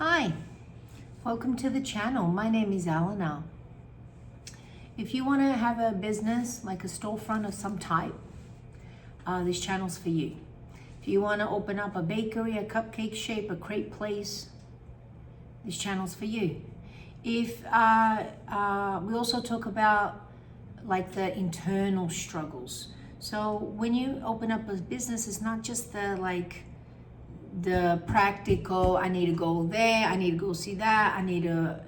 Hi, welcome to the channel. My name is Alana. If you want to have a business like a storefront of some type, this channel's for you. If you want to open up a bakery, a cupcake shape, a crepe place, this channel's for you. If we also talk about like the internal struggles. So when you open up a business, it's not just the practical, I need to go there, I need to go see that, I need to,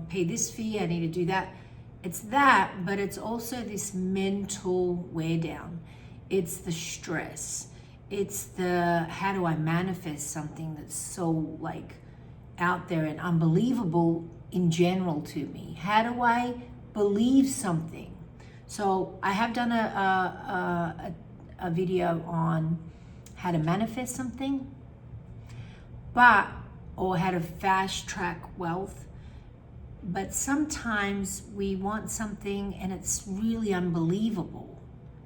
pay this fee, I need to do that. It's that, but it's also this mental wear down. It's the stress. It's the, how do I manifest something that's so out there and unbelievable in general to me? How do I believe something? So I have done a video on how to manifest something, or how to fast track wealth. But sometimes we want something and it's really unbelievable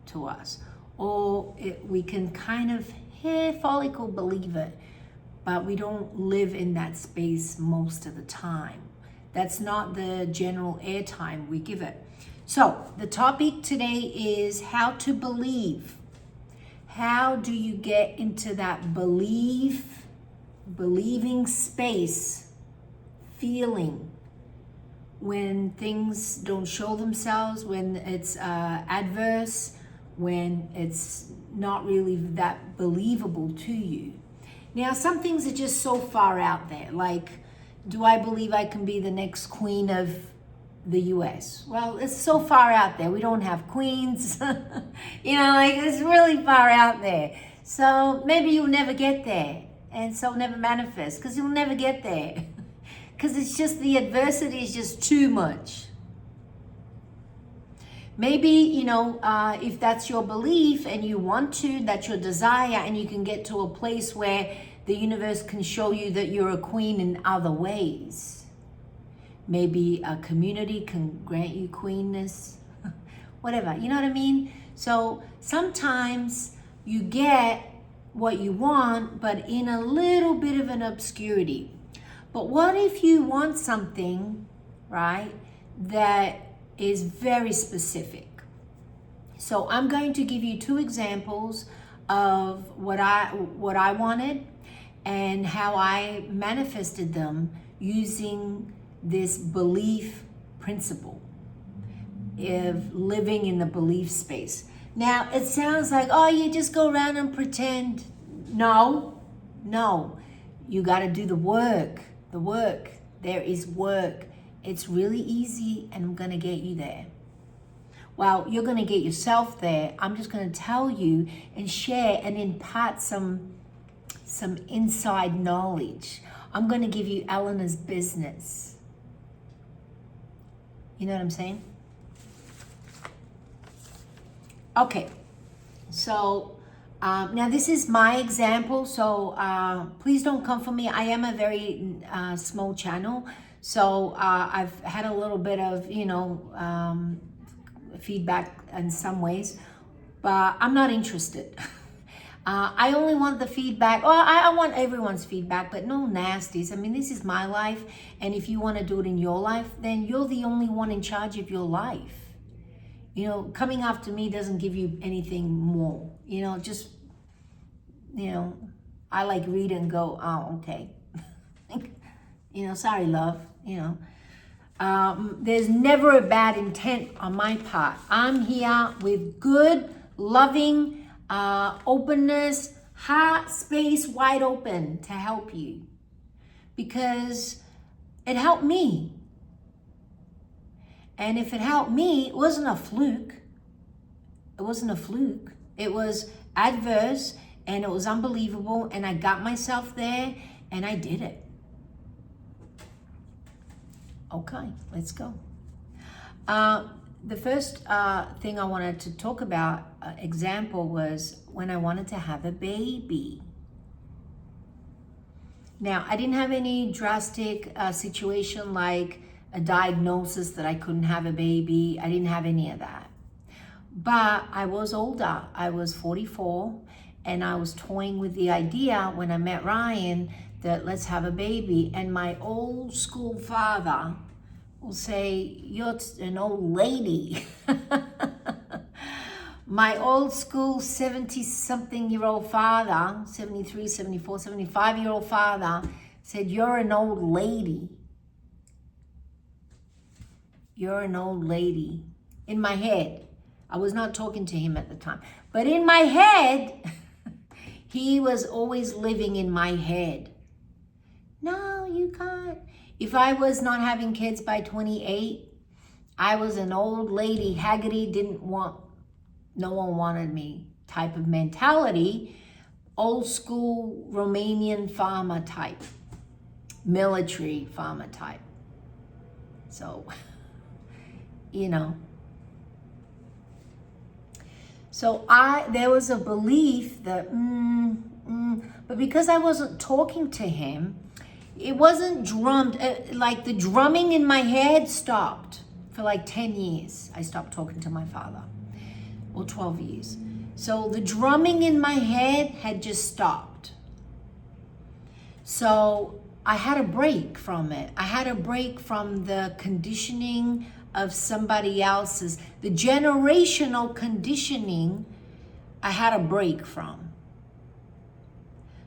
to us, or we can kind of hair follicle believe it, but we don't live in that space most of the time. That's not the general airtime we give it. So the topic today is how to believe. How do you get into that believing space, feeling when things don't show themselves, when it's adverse, when it's not really that believable to you? Now, some things are just so far out there, like, do I believe I can be the next queen of the US? Well, it's so far out there. We don't have queens. It's really far out there. So maybe you'll never get there. And so never manifest, because you'll never get there. Because it's just, the adversity is just too much. Maybe, if that's your belief and you want to, that's your desire, and you can get to a place where the universe can show you that you're a queen in other ways. Maybe a community can grant you queenness, whatever, you know what I mean? So sometimes you get what you want, but in a little bit of an obscurity. But what if you want something, right, that is very specific? So I'm going to give you two examples of what I wanted and how I manifested them using this belief principle of living in the belief space. Now, it sounds like, oh, you just go around and pretend. No. You got to do the work. There is work. It's really easy, and I'm going to get you there. Well, you're going to get yourself there. I'm just going to tell you and share and impart some inside knowledge. I'm going to give you Eleanor's business. You know what I'm saying? Okay, so now this is my example, so please don't come for me. I am a very small channel, so I've had a little bit of, feedback in some ways, but I'm not interested. I only want the feedback. Well, I want everyone's feedback, but no nasties. I mean, this is my life, and if you want to do it in your life, then you're the only one in charge of your life. Coming after me doesn't give you anything more. I read and go, oh, okay. Sorry, love. There's never a bad intent on my part. I'm here with good, loving, openness, heart space wide open to help you, because it helped me. And if it helped me, it wasn't a fluke. It was adverse, and it was unbelievable, and I got myself there, and I did it. Okay, let's go. The first thing I wanted to talk about, example, was when I wanted to have a baby. Now, I didn't have any drastic situation like a diagnosis that I couldn't have a baby. I didn't have any of that. But I was older. I was 44, and I was toying with the idea when I met Ryan that let's have a baby. And my old school father will say, you're an old lady. My old school 70-something-year-old father, 73, 74, 75-year-old father said, you're an old lady. You're an old lady. In my head. I was not talking to him at the time. But in my head, he was always living in my head. No, you can't. If I was not having kids by 28, I was an old lady. Haggerty no one wanted me type of mentality. Old school Romanian farmer type. Military farmer type. So, you know. So there was a belief that, but because I wasn't talking to him, it wasn't drummed, like the drumming in my head stopped for like 10 years. I stopped talking to my father, or 12 years. So the drumming in my head had just stopped. So I had a break from it. I had a break from the conditioning of somebody else's, the generational conditioning I had a break from.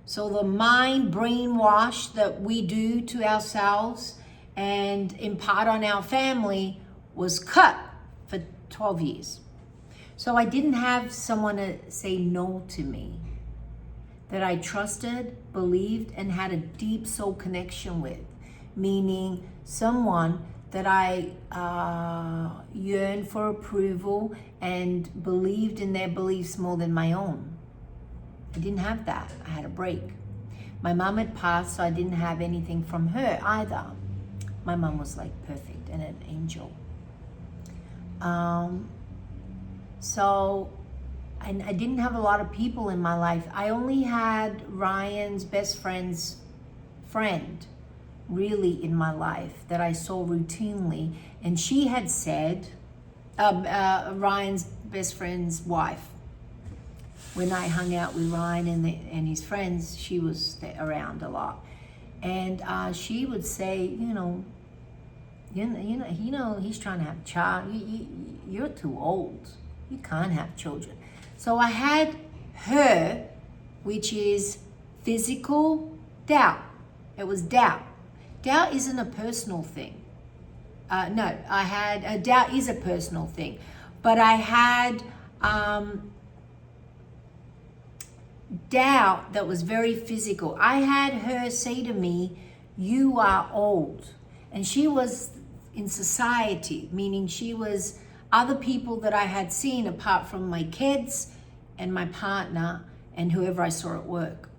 So the mind brainwash that we do to ourselves and impart on our family was cut for 12 years. So I didn't have someone to say no to me that I trusted, believed, and had a deep soul connection with, meaning someone that I yearned for approval and believed in their beliefs more than my own. I didn't have that. I had a break. My mom had passed, so I didn't have anything from her either. My mom was like perfect and an angel. So I didn't have a lot of people in my life. I only had Ryan's best friend's friend really in my life that I saw routinely. And she had said, Ryan's best friend's wife, when I hung out with Ryan and his friends, she was around a lot. And she would say, you know, he's trying to have a child. You're too old. You can't have children. So I had her, which is physical doubt. It was doubt. Doubt isn't a personal thing. Doubt is a personal thing. But I had doubt that was very physical. I had her say to me, you are old. And she was in society, meaning she was other people that I had seen apart from my kids and my partner and whoever I saw at work.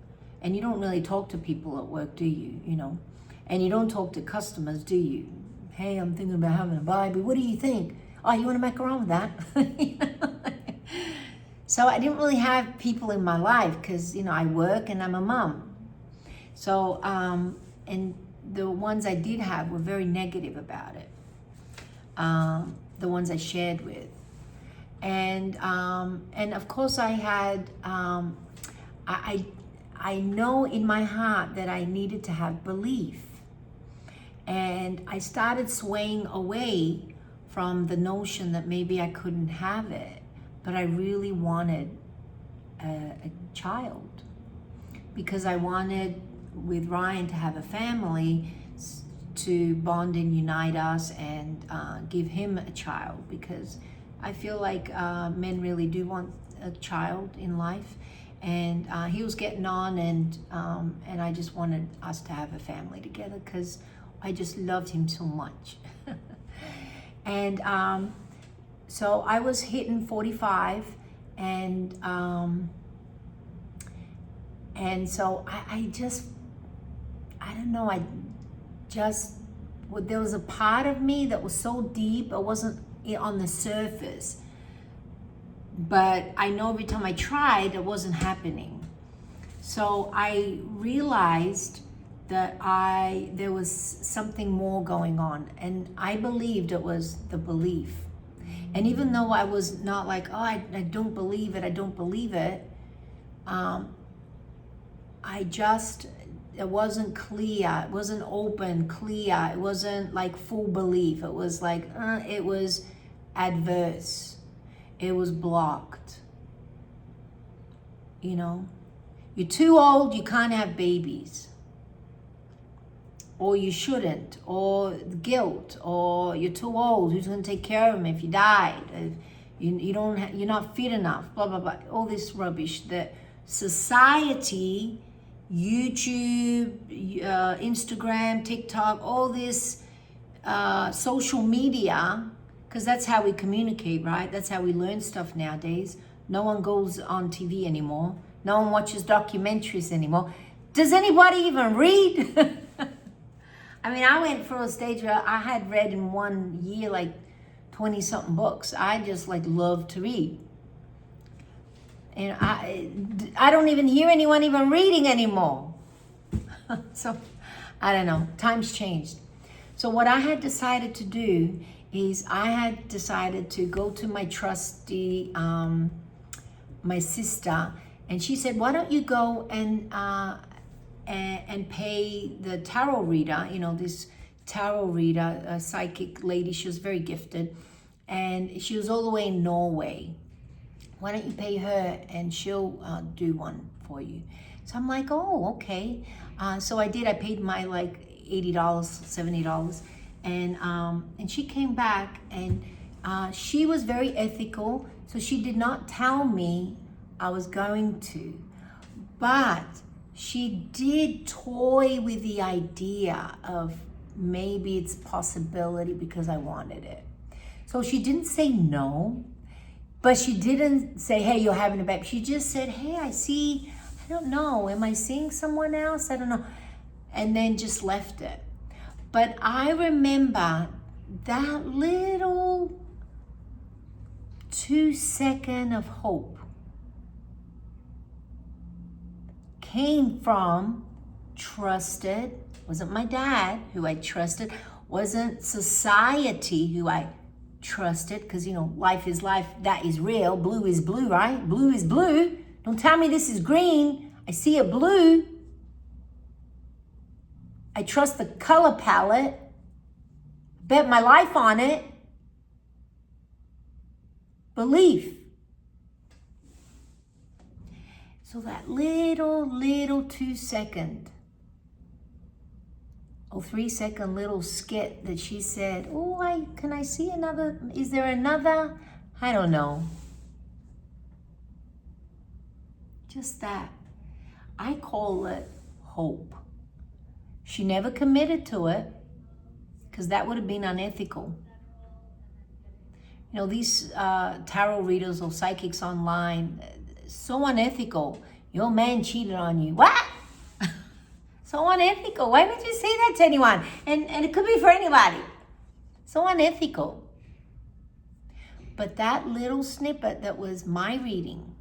And you don't really talk to people at work, do you? You know? And you don't talk to customers, do you? Hey, I'm thinking about having a baby. What do you think? Oh, you want to make around with that? So I didn't really have people in my life because, you know, I work and I'm a mom. So, and the ones I did have were very negative about it. The ones I shared with. And of course I had, I know in my heart that I needed to have belief. And I started swaying away from the notion that maybe I couldn't have it, but I really wanted a child because I wanted with Ryan to have a family to bond and unite us and give him a child, because I feel like men really do want a child in life. And he was getting on, and I just wanted us to have a family together because I just loved him so much. And so I was hitting 45, and so I don't know, there was a part of me that was so deep, it wasn't on the surface. But I know every time I tried, it wasn't happening. So I realized that there was something more going on, and I believed it was the belief. And even though I was not like, oh, I don't believe it, it wasn't clear, it wasn't open, clear, it wasn't like full belief. It was like, it was adverse, it was blocked. You know, you're too old, you can't have babies. Or you shouldn't, or guilt, or you're too old, who's going to take care of him if you died? You're not fit enough, blah, blah, blah. All this rubbish that society, YouTube, Instagram, TikTok, all this social media, because that's how we communicate, right? That's how we learn stuff nowadays. No one goes on TV anymore. No one watches documentaries anymore. Does anybody even read? I mean, I went through a stage where I had read in 1 year like 20 something books. I just like love to read. And I don't even hear anyone even reading anymore. So I don't know, times changed. So what I had decided to do is I had decided to go to my trustee, my sister, and she said, why don't you go and pay the tarot reader, this tarot reader, a psychic lady. She was very gifted, and she was all the way in Norway. Why don't you pay her and she'll do one for you? So I'm like, oh, okay. So I did. I paid my like $80, $70, and she came back, and she was very ethical. So she did not tell me I was going to, but she did toy with the idea of maybe it's a possibility because I wanted it. So she didn't say no, but she didn't say, hey, you're having a baby. She just said, hey, I don't know, am I seeing someone else? I don't know. And then just left it. But I remember that little 2-second of hope came from trusted, wasn't my dad who I trusted, wasn't society who I trusted, because life is life, that is real, blue is blue, right? Blue is blue. Don't tell me this is green. I see a blue. I trust the color palette, bet my life on it. Belief. So that little 2-second or 3-second little skit that she said, oh, can I see another? Is there another? I don't know. Just that. I call it hope. She never committed to it, because that would have been unethical. These tarot readers or psychics online, so unethical. Your man cheated on you. What? So unethical. Why would you say that to anyone? And it could be for anybody. So unethical. But that little snippet that was my reading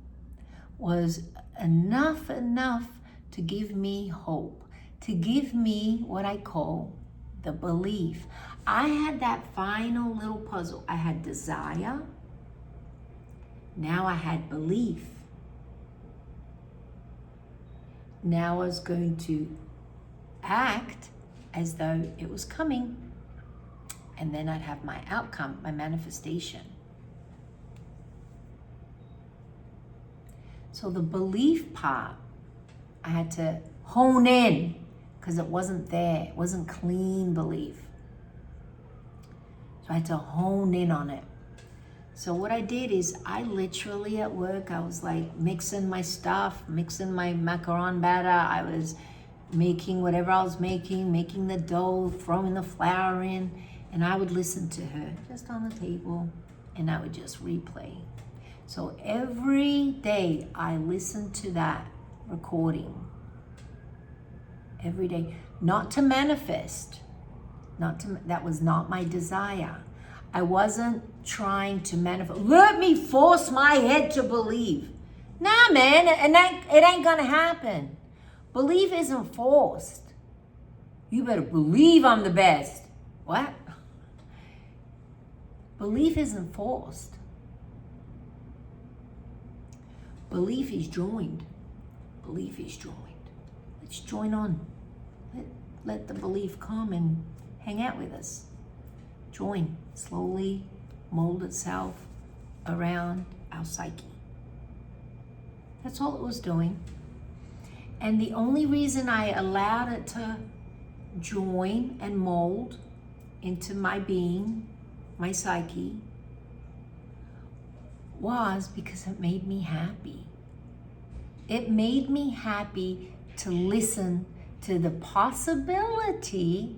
was enough to give me hope, to give me what I call the belief. I had that final little puzzle. I had desire. Now I had belief. Now I was going to act as though it was coming, and then I'd have my outcome, my manifestation. So the belief part, I had to hone in, because it wasn't there. It wasn't clean belief. So I had to hone in on it. So what I did is I literally at work, I was like mixing my stuff, mixing my macaron batter. I was making whatever I was making the dough, throwing the flour in, and I would listen to her just on the table, and I would just replay. So every day I listened to that recording. Every day. Not to manifest. That was not my desire. I wasn't trying to manifest. Let me force my head to believe. Nah, man, it ain't gonna happen. Belief isn't forced. You better believe I'm the best. What? Belief isn't forced. Belief is joined. Belief is joined. Let's join on. let the belief come and hang out with us. Join, slowly mold itself around our psyche. That's all it was doing. And the only reason I allowed it to join and mold into my being, my psyche, was because it made me happy. It made me happy to listen to the possibility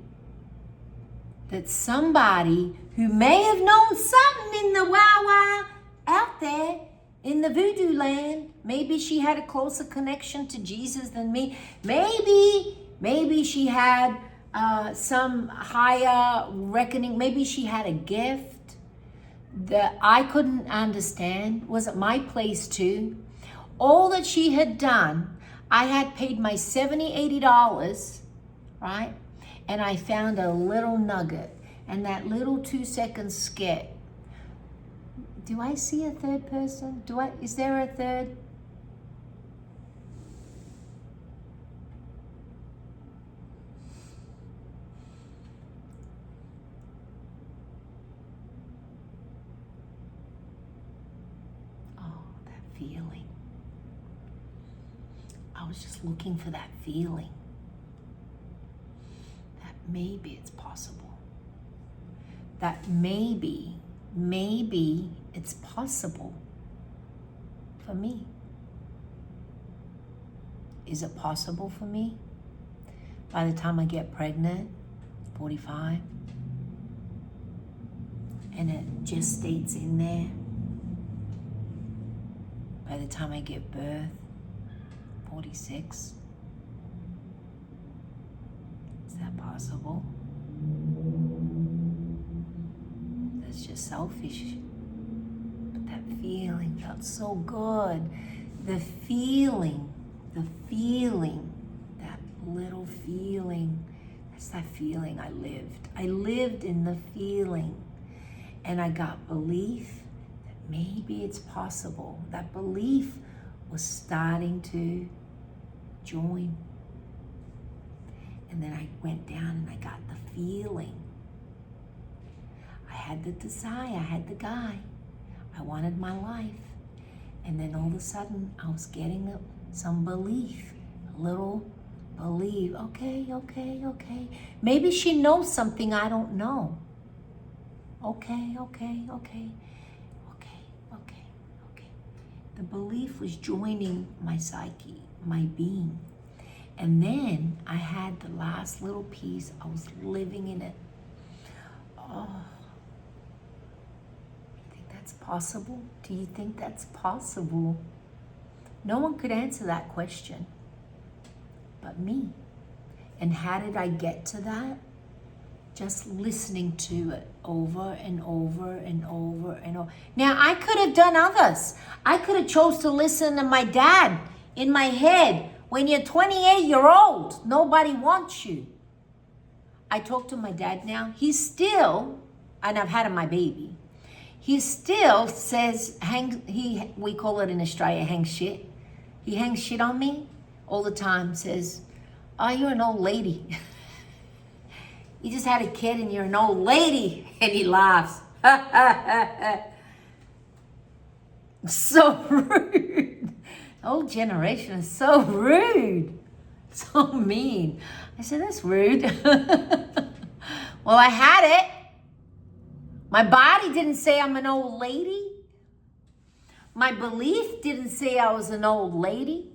that somebody who may have known something in the wow out there in the voodoo land, maybe she had a closer connection to Jesus than me. Maybe she had some higher reckoning. Maybe she had a gift that I couldn't understand. Was it my place too? All that she had done, I had paid my $70, $80, right? And I found a little nugget, and that little 2-second skit. Do I see a third person? Is there a third? Oh, that feeling. I was just looking for that feeling. That maybe it's possible. That maybe it's possible for me. Is it possible for me? By the time I get pregnant, 45, and it gestates in there, by the time I give birth, 46, is that possible? That's just selfish. But that feeling felt so good. The feeling, that little feeling, that's that feeling I lived. I lived in the feeling. And I got belief that maybe it's possible. That belief was starting to join. And then I went down and I got the feeling. I had the desire, I had the guy. I wanted my life. And then all of a sudden, I was getting some belief, a little belief. Okay. Maybe she knows something I don't know. Okay. The belief was joining my psyche, my being. And then I had the last little piece. I was living in it. Oh, you think that's possible? Do you think that's possible? No one could answer that question but me. And how did I get to that? Just listening to it over and over and over and over. Now, I could have done others. I could have chose to listen to my dad in my head. When you're 28-year-old, nobody wants you. I talk to my dad now. He's still, and I've had him my baby, he still says, we call it in Australia, hang shit. He hangs shit on me all the time, says, oh, you're an old lady. You just had a kid and you're an old lady. And he laughs. So rude. The old generation is so rude. So mean. I said, that's rude. Well, I had it. My body didn't say I'm an old lady. My belief didn't say I was an old lady.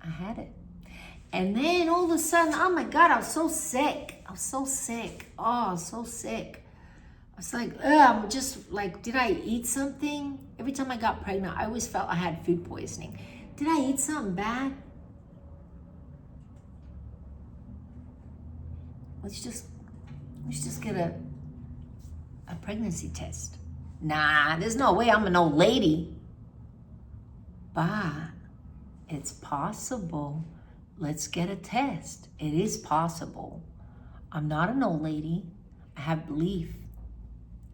I had it. And then all of a sudden, oh my God, I was so sick. Oh, I was so sick. I was like, I'm just like, did I eat something? Every time I got pregnant, I always felt I had food poisoning. Did I eat something bad? Let's just get a pregnancy test. Nah, there's no way I'm an old lady. But it's possible. Let's get a test. It is possible. I'm not an old lady. I have belief.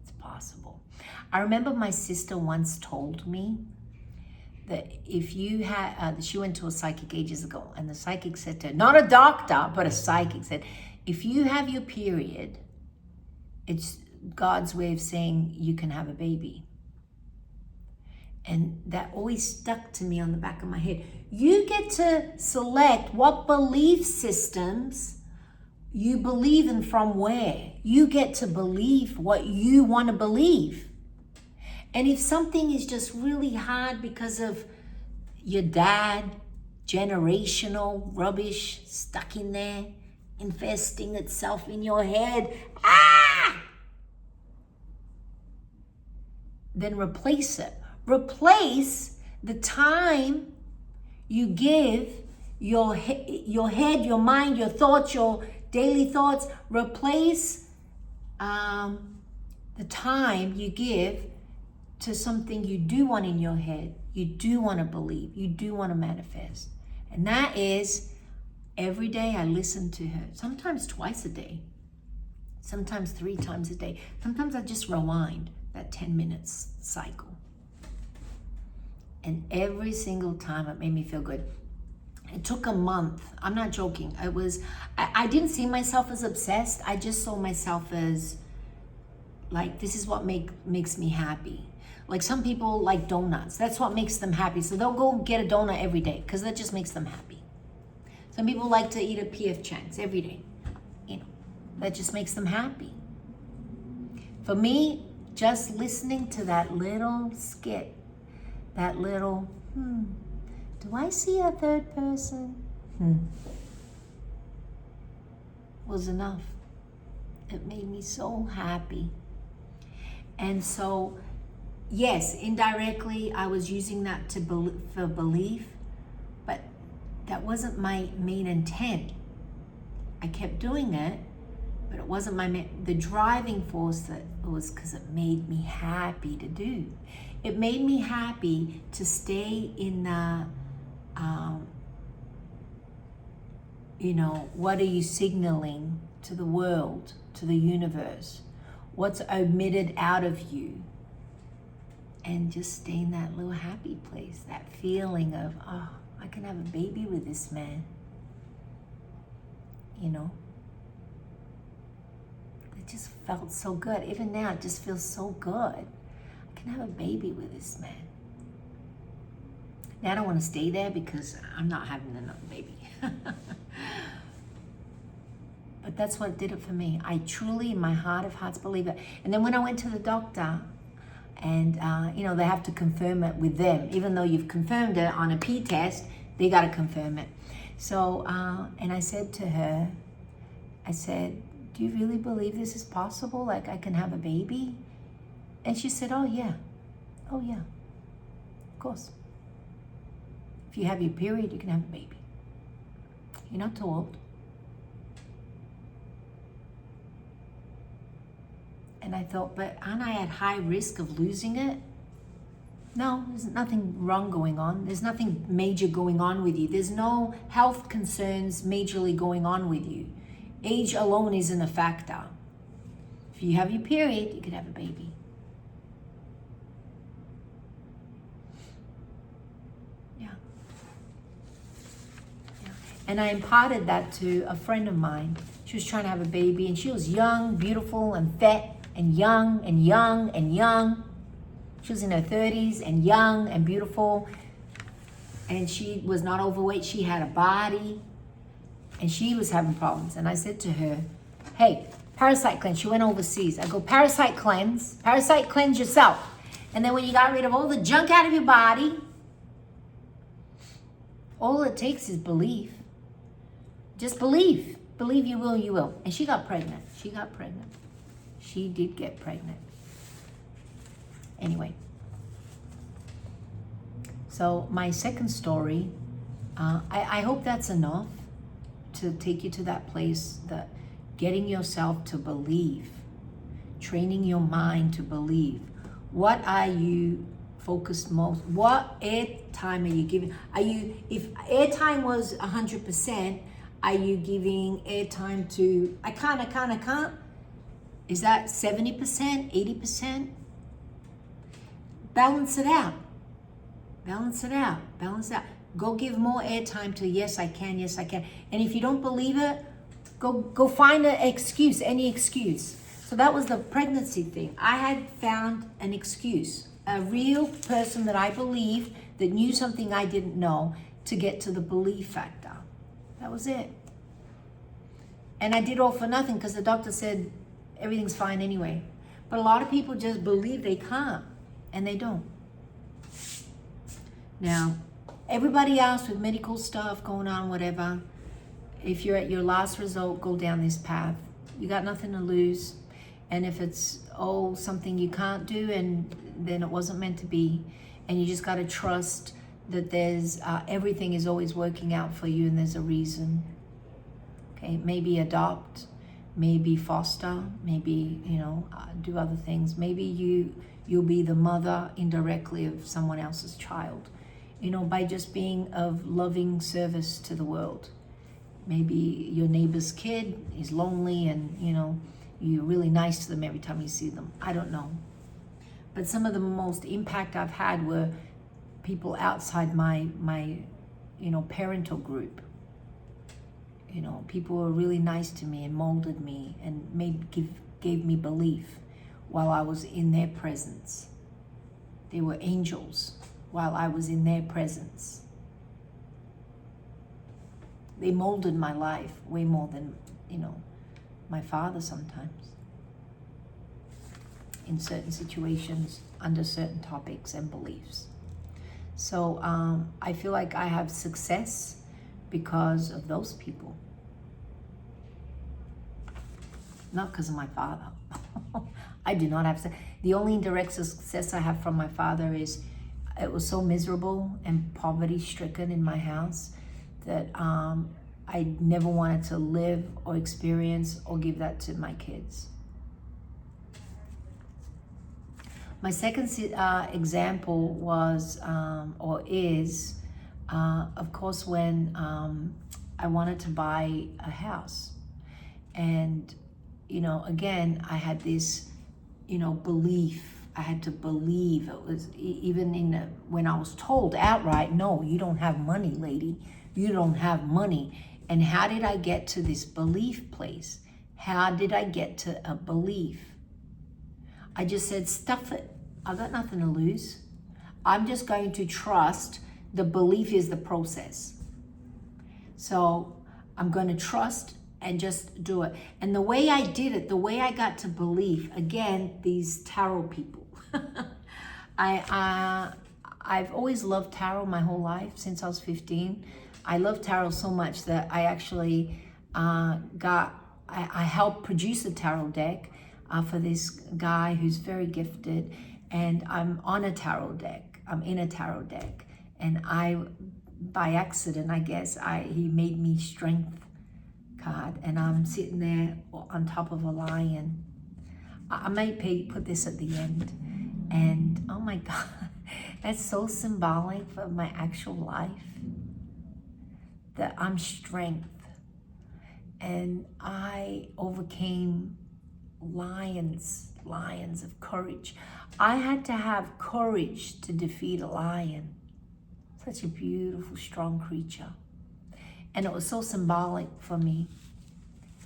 It's possible. I remember my sister once told me that if you had, she went to a psychic ages ago, and the psychic said to her, not a doctor, but a psychic said, if you have your period, it's God's way of saying you can have a baby. And that always stuck to me on the back of my head. You get to select what belief systems you believe in from where. You get to believe what you want to believe. And if something is just really hard because of your dad, generational rubbish stuck in there, infesting itself in your head, then replace it. Replace the time you give your head, your mind, your thoughts, your daily thoughts. Replace the time you give to something you do want in your head, you do want to believe, you do want to manifest. And that is, every day I listen to her, sometimes twice a day, sometimes 3 times a day. Sometimes I just rewind that 10 minutes cycle. And every single time it made me feel good. It took a month. I'm not joking. I didn't see myself as obsessed. I just saw myself as like, this is what makes me happy. Like some people like donuts. That's what makes them happy. So they'll go get a donut every day because that just makes them happy. Some people like to eat a P.F. Chang's every day. You know, that just makes them happy. For me, just listening to that little skit, that little, do I see a third person? Was enough. It made me so happy. And so, yes, indirectly, I was using that for belief, but that wasn't my main intent. I kept doing it, but it wasn't the driving force. That was because it made me happy to do. It made me happy to stay in the, what are you signaling to the world, to the universe? What's omitted out of you? And just stay in that little happy place, that feeling of, oh, I can have a baby with this man. You know? It just felt so good. Even now, it just feels so good. I can have a baby with this man. Now I don't want to stay there because I'm not having another baby. But that's what did it for me. I truly, in my heart of hearts, believe it. And then when I went to the doctor, and they have to confirm it with them. Even though you've confirmed it on a P test, they got to confirm it. So, and I said to her, do you really believe this is possible? Like I can have a baby? And she said, oh yeah, of course. If you have your period, you can have a baby. You're not too old. And I thought, but aren't I at high risk of losing it? No, there's nothing wrong going on. There's nothing major going on with you. There's no health concerns majorly going on with you. Age alone isn't a factor. If you have your period, you could have a baby. Yeah. And I imparted that to a friend of mine. She was trying to have a baby, and she was young, beautiful, and fat, and young, and young, and young. She was in her 30s, and young, and beautiful. And she was not overweight. She had a body, and she was having problems. And I said to her, hey, parasite cleanse. She went overseas. I go, parasite cleanse yourself. And then when you got rid of all the junk out of your body, all it takes is belief. Just believe. Believe you will, you will. And she got pregnant. She did get pregnant. Anyway. So my second story, I hope that's enough to take you to that place, that getting yourself to believe, training your mind to believe. What are you focused most? What airtime are you giving? If airtime was 100%, are you giving airtime to, I can't? Is that 70%, 80%? Balance it out. Balance it out. Balance it out. Go give more airtime to yes, I can, yes, I can. And if you don't believe it, go find an excuse, any excuse. So that was the pregnancy thing. I had found an excuse, a real person that I believed that knew something I didn't know to get to the belief factor. That was it. And I did all for nothing because the doctor said everything's fine anyway. But a lot of people just believe they can't, and they don't. Now, everybody else with medical stuff going on, whatever, if you're at your last result, go down this path. You got nothing to lose. And if it's, something you can't do, and then it wasn't meant to be, and you just got to trust that there's, everything is always working out for you and there's a reason. Okay, maybe adopt, maybe foster, maybe, do other things. Maybe you'll be the mother indirectly of someone else's child, by just being of loving service to the world. Maybe your neighbor's kid is lonely and, you're really nice to them every time you see them. I don't know. But some of the most impact I've had were people outside my parental group. People were really nice to me and molded me and gave me belief while I was in their presence. They were angels while I was in their presence. They molded my life way more than, my father sometimes. In certain situations, under certain topics and beliefs. So I feel like I have success because of those people. Not because of my father. I do not have success. The only indirect success I have from my father is it was so miserable and poverty stricken in my house that I never wanted to live or experience or give that to my kids. My second example was, of course, when I wanted to buy a house. And, again, I had this, belief. I had to believe. It was even when I was told outright, no, you don't have money, lady. You don't have money. And how did I get to this belief place? How did I get to a belief? I just said, stuff it. I got nothing to lose. I'm just going to trust the belief is the process. So I'm going to trust and just do it. And the way I did it, the way I got to belief, again, these tarot people. I've always loved tarot my whole life since I was 15. I love tarot so much that I actually I helped produce a tarot deck for this guy who's very gifted, and I'm on a tarot deck. I'm in a tarot deck, and by accident, I guess, he made me strength card, and I'm sitting there on top of a lion. I might put this at the end, and oh my God, that's so symbolic for my actual life. That I'm strength, and I overcame lions of courage. I had to have courage to defeat a lion. Such a beautiful, strong creature. And it was so symbolic for me.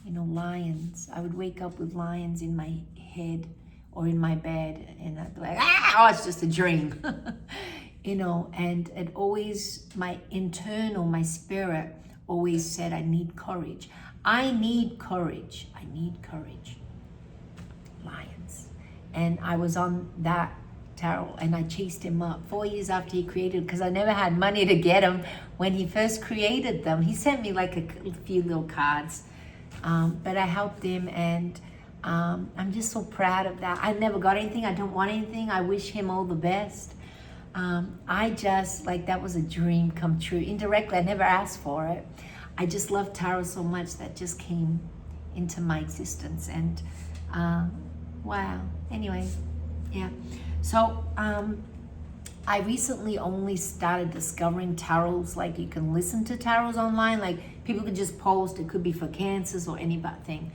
Lions. I would wake up with lions in my head or in my bed, and I'd be like, it's just a dream. And it always, my spirit always said, I need courage. I need courage. I need courage. Lions. And I was on that tarot, and I chased him up 4 years after he created, because I never had money to get him when he first created them. He sent me like a few little cards, but I helped him, and I'm just so proud of that. I never got anything. I don't want anything. I wish him all the best. That was a dream come true. Indirectly, I never asked for it. I just love tarot so much that just came into my existence. And wow. Anyway, yeah. So I recently only started discovering tarots. Like, you can listen to tarots online. Like, people could just post. It could be for cancers or anything.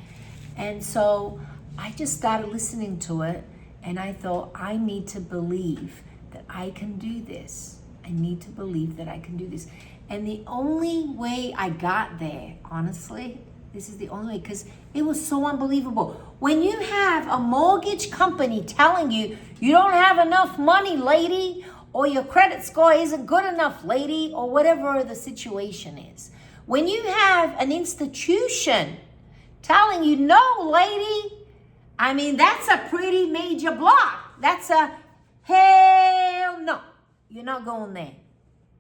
And so I just started listening to it, and I thought, I need to believe that I can do this. I need to believe that I can do this. And the only way I got there, honestly, this is the only way, because it was so unbelievable. When you have a mortgage company telling you, you don't have enough money, lady, or your credit score isn't good enough, lady, or whatever the situation is. When you have an institution telling you, no, lady, I mean, that's a pretty major block. That's a hell no. You're not going there.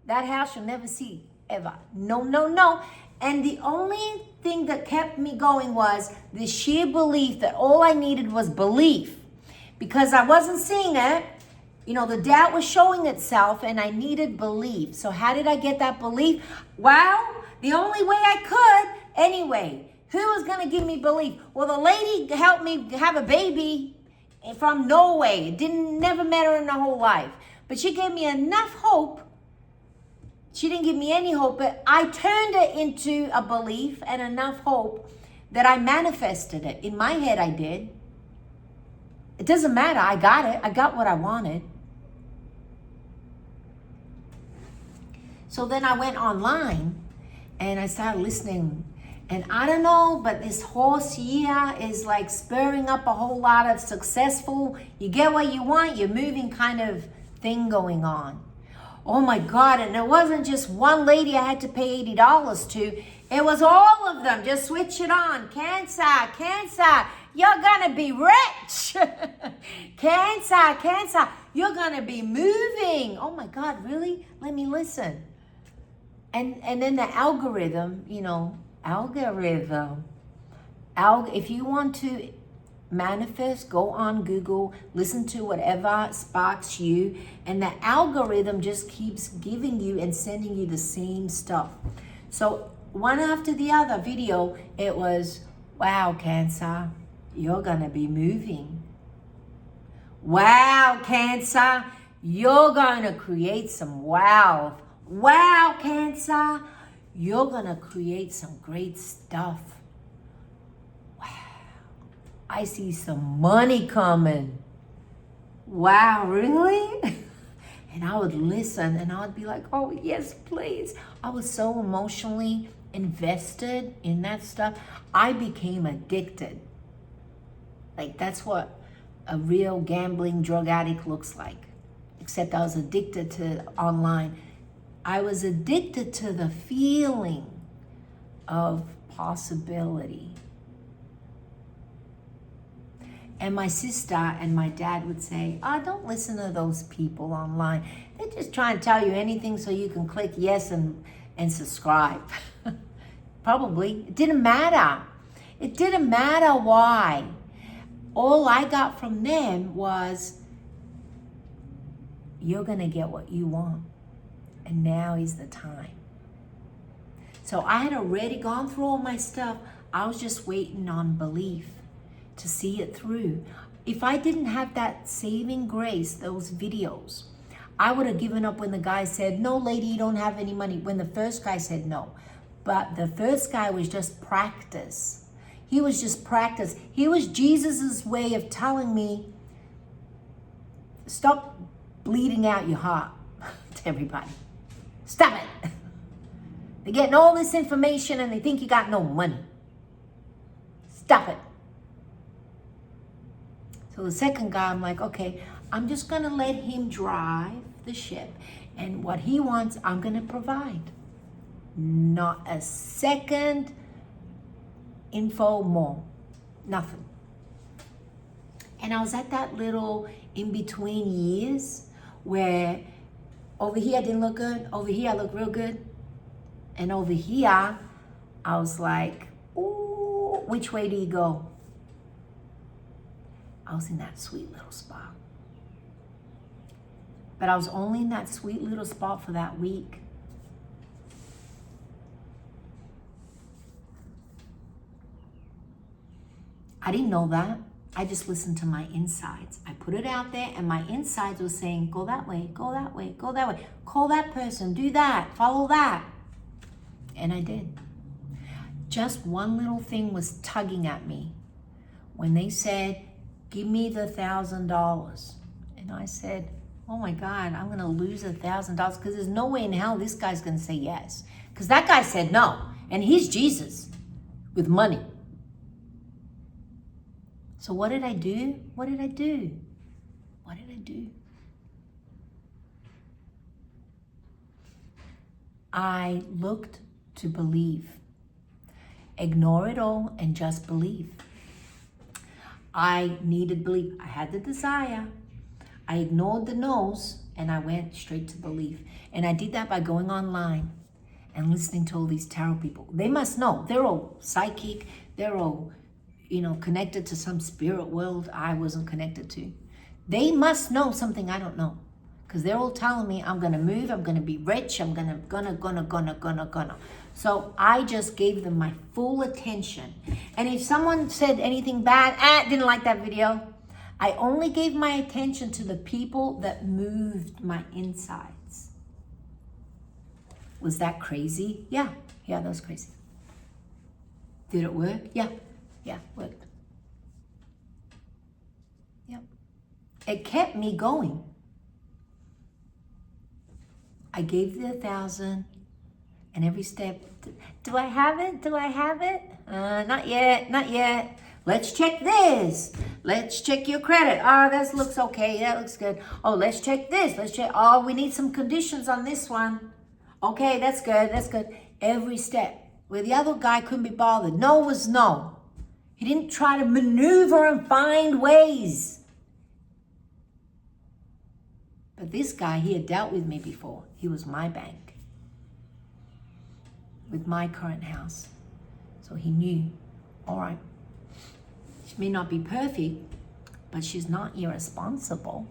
That house you'll never see ever. No, no, no. And the only thing that kept me going was the sheer belief that all I needed was belief. Because I wasn't seeing it. You know, the doubt was showing itself and I needed belief. So how did I get that belief? Well, the only way I could, anyway. Who was going to give me belief? Well, the lady helped me have a baby from Norway. It never met her in her whole life. But she gave me enough hope. She didn't give me any hope, but I turned it into a belief and enough hope that I manifested it. In my head, I did. It doesn't matter. I got it. I got what I wanted. So then I went online and I started listening. And I don't know, but this horse year is like spurring up a whole lot of successful, you get what you want, you're moving kind of thing going on. Oh my God, and it wasn't just one lady I had to pay $80 to. It was all of them. Just switch it on. Cancer, cancer, you're gonna be rich. Cancer, cancer, you're gonna be moving. Oh my God, really? Let me listen. And then the algorithm, you know, if you want to manifest, go on Google, listen to whatever sparks you, and the algorithm just keeps giving you and sending you the same stuff. So one after the other video, it was, wow, Cancer, you're gonna be moving. Wow, Cancer, you're gonna create some wealth. Wow, Cancer, you're gonna create some great stuff. I see some money coming. Wow, really? And I would listen and I would be like, oh, yes, please. I was so emotionally invested in that stuff. I became addicted. Like, that's what a real gambling drug addict looks like. Except I was addicted to online. I was addicted to the feeling of possibility. And my sister and my dad would say, oh, don't listen to those people online. They're just trying to tell you anything so you can click yes and subscribe. Probably. It didn't matter. It didn't matter why. All I got from them was, you're going to get what you want. And now is the time. So I had already gone through all my stuff. I was just waiting on belief to see it through. If I didn't have that saving grace, those videos, I would have given up when the guy said, no, lady, you don't have any money. When the first guy said no. But the first guy was just practice. He was just practice. He was Jesus's way of telling me, stop bleeding out your heart to everybody. Stop it. They're getting all this information and they think you got no money. Stop it. So the second guy, I'm like, okay, I'm just going to let him drive the ship. And what he wants, I'm going to provide. Not a second info more. Nothing. And I was at that little in-between years where over here I didn't look good. Over here I look real good. And over here, I was like, ooh, which way do you go? I was in that sweet little spot. But I was only in that sweet little spot for that week. I didn't know that. I just listened to my insides. I put it out there and my insides were saying, go that way, go that way, go that way. Call that person, do that, follow that. And I did. Just one little thing was tugging at me. When they said, give me the $1,000. And I said, oh my God, I'm going to lose $1,000 because there's no way in hell this guy's going to say yes. Because that guy said no. And he's Jesus with money. So what did I do? What did I do? What did I do? I looked to believe. Ignore it all and just believe. I needed belief. I had the desire. I ignored the no's and I went straight to belief. And I did that by going online and listening to all these tarot people. They must know. They're all psychic. They're all, connected to some spirit world I wasn't connected to. They must know something I don't know. Because they're all telling me I'm going to move, I'm going to be rich, I'm gonna. So I just gave them my full attention. And if someone said anything bad, didn't like that video, I only gave my attention to the people that moved my insides. Was that crazy? Yeah, that was crazy. Did it work? Yeah, worked. Yep. It kept me going. I gave the 1,000 and every step, do I have it? Do I have it? Not yet. Let's check this. Let's check your credit. Oh, that looks okay. That looks good. Oh, let's check this. Let's check. Oh, we need some conditions on this one. Okay, that's good. Every step. Where the other guy couldn't be bothered. No was no. He didn't try to maneuver and find ways. But this guy, he had dealt with me before. He was my bank with my current house. So he knew, all right, she may not be perfect, but she's not irresponsible.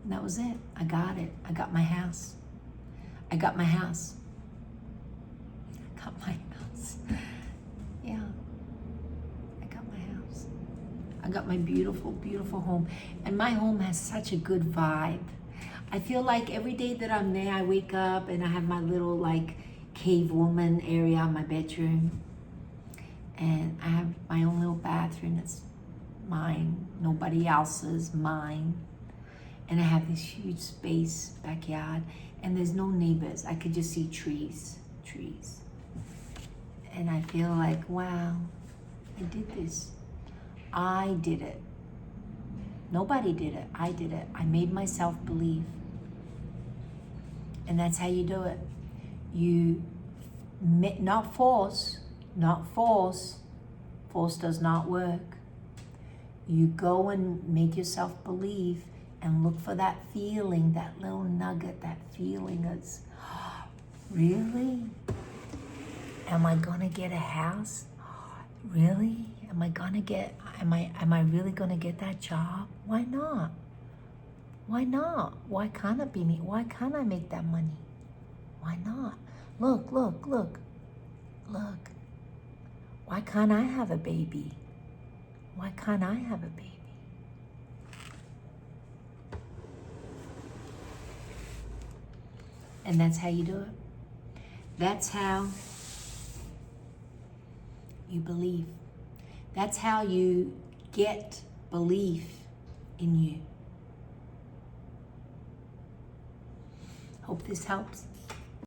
And that was it. I got it. I got my house. I got my house. Yeah. I got my beautiful, beautiful home. And my home has such a good vibe. I feel like every day that I'm there, I wake up and I have my little cave woman area in my bedroom. And I have my own little bathroom that's mine, nobody else's, mine. And I have this huge space, backyard, and there's no neighbors. I could just see trees. And I feel like, wow, I did this. I did it. Nobody did it. I did it. I made myself believe. And that's how you do it. You, not force. Force does not work. You go and make yourself believe and look for that feeling, that little nugget, that feeling that's, really? Am I gonna get a house? Really? Am I really gonna get that job? Why not? Why can't it be me? Why can't I make that money? Why not? Look. Why can't I have a baby? And that's how you do it. That's how you believe. That's how you get belief in you. Hope this helps.